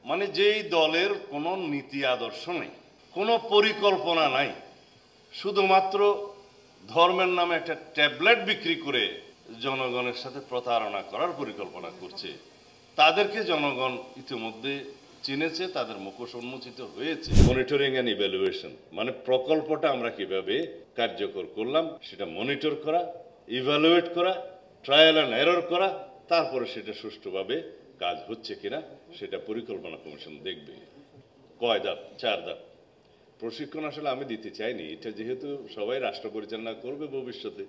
মানে যেই দলের কোনো নীতি আদর্শ নেই, কোনো পরিকল্পনা নাই, শুধুমাত্র ধর্মের নামে একটা ট্যাবলেট বিক্রি করে জনগণের সাথে প্রতারণা করার পরিকল্পনা করছে, তাদেরকে জনগণ ইতিমধ্যে চিনেছে, তাদের মুখোশ উন্মোচিত হয়েছে। মনিটরিং অ্যান্ড ইভ্যালুয়েশন মানে প্রকল্পটা আমরা কিভাবে কার্যকর করলাম সেটা মনিটর করা, ইভ্যালুয়েট করা, ট্রায়াল অ্যান্ড এরর করা, তারপরে সেটা সুষ্ঠুভাবে কাজ হচ্ছে কিনা সেটা পরিকল্পনা কমিশন দেখবে। কয় ধাপ? 4 ধাপ। প্রশিক্ষণ আসলে আমি দিতে চাইনি, এটা যেহেতু সবাই রাষ্ট্র পরিচালনা করবে ভবিষ্যতে,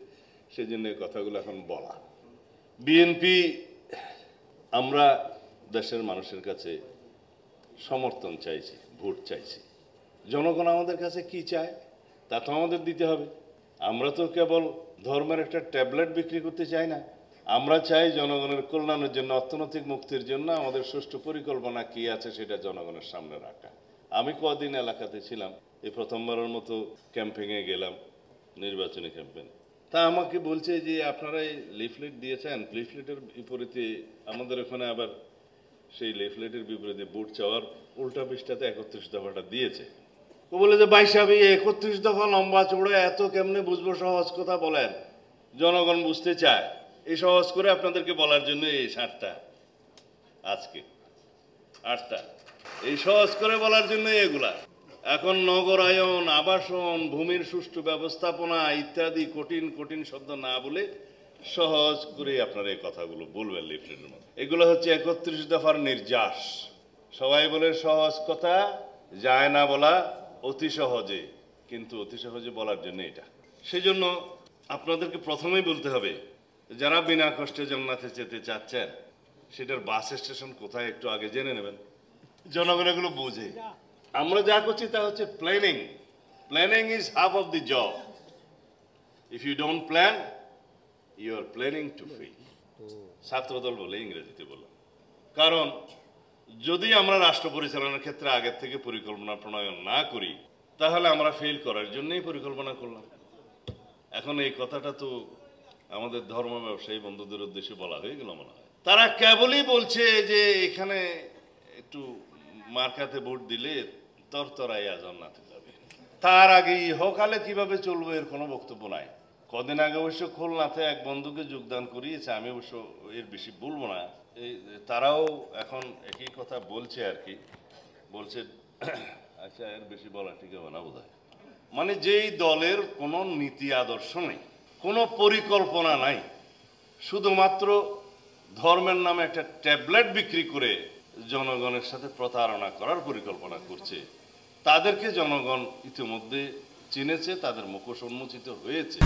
সেই জন্য কথাগুলো এখন বলা। বিএনপি আমরা দেশের মানুষের কাছে সমর্থন চাইছি, ভোট চাইছি। জনগণ আমাদের কাছে কি চায় তা তো আমাদের দিতে হবে। আমরা তো কেবল ধর্মের একটা ট্যাবলেট বিক্রি করতে চাই না, আমরা চাই জনগণের কল্যাণের জন্য, অর্থনৈতিক মুক্তির জন্য আমাদের সুষ্ঠু পরিকল্পনা কি আছে সেটা জনগণের সামনে রাখা। আমি কদিন এলাকাতে ছিলাম, এই প্রথমবারের মতো ক্যাম্পেইনে গেলাম, নির্বাচনী ক্যাম্পেইন। তা আমাকে বলছে যে আপনারা এই লিফলেট দিয়েছেন, লিফলেটের বিপরীতে আমাদের ওখানে আবার সেই লিফলেটের বিপরীতে ভোট চাওয়ার উল্টা পৃষ্ঠাতে 31 দফাটা দিয়েছে। ও বলে যে ভাই সাহেব, এই 31 দফা লম্বা চৌড়া এত কেমনে বুঝবো, সহজ কথা বলেন, জনগণ বুঝতে চায়। এই সহজ করে আপনাদেরকে বলার জন্য এই 7টা, আজকে 8টা, এই সহজ করে বলার জন্য এগুলা। এখন নগরায়ন, আবাসন, ভূমির সুষ্ঠু ব্যবস্থাপনা ইত্যাদি কঠিন কঠিন শব্দ না বলে সহজ করে আপনারা এই কথাগুলো বলবেন লিফলেটের মধ্যে। এগুলো হচ্ছে 31 দফার নির্যাস। সবাই বলে সহজ কথা যায় না বলা অতি সহজে, কিন্তু অতি সহজে বলার জন্য এটা। সেই জন্য আপনাদেরকে প্রথমেই বলতে হবে, যারা বিনা কষ্টে জান্নাতে যেতে চাচ্ছেন সেটার বাস স্টেশন কোথায় একটু আগে জেনে নেবেন, জনগণ এগুলো বোঝে। আমরা যা করছি তা হচ্ছে planning. Planning is half of the job. If you don't plan, you are planning to fail. ছাত্রদল বলে ইংরেজিতে বললাম। কারণ যদি আমরা রাষ্ট্র পরিচালনার ক্ষেত্রে আগের থেকে পরিকল্পনা প্রণয়ন না করি, তাহলে আমরা ফেল করার জন্যই পরিকল্পনা করলাম। এখন এই কথাটা তো আমাদের ধর্ম ব্যবসায়ী বন্ধুদের উদ্দেশ্যে বলা হয়ে গেল মনে হয়। তারা কেবলই বলছে যে এখানে একটু মার্কাতে ভোট দিলে তরতরাইয়া জান্নাতে যাবে, তার আগে ইহকালে কিভাবে চলবে এর কোনো বক্তব্য নাই। কদিন আগে অবশ্য খুলনাতে এক বন্ধুকে যোগদান করিয়েছে, আমি অবশ্য এর বেশি বলবো না। তারাও এখন একই কথা বলছে আর কি, বলছে আচ্ছা এর বেশি বলা ঠিক হবে না বোধহয়। মানে যেই দলের কোনো নীতি আদর্শ নেই, কোনো পরিকল্পনা নাই, শুধুমাত্র ধর্মের নামে একটা ট্যাবলেট বিক্রি করে জনগণের সাথে প্রতারণা করার পরিকল্পনা করছে, তাদেরকে জনগণ ইতিমধ্যে চিনেছে, তাদের মুখোশ উন্মোচিত হয়েছে।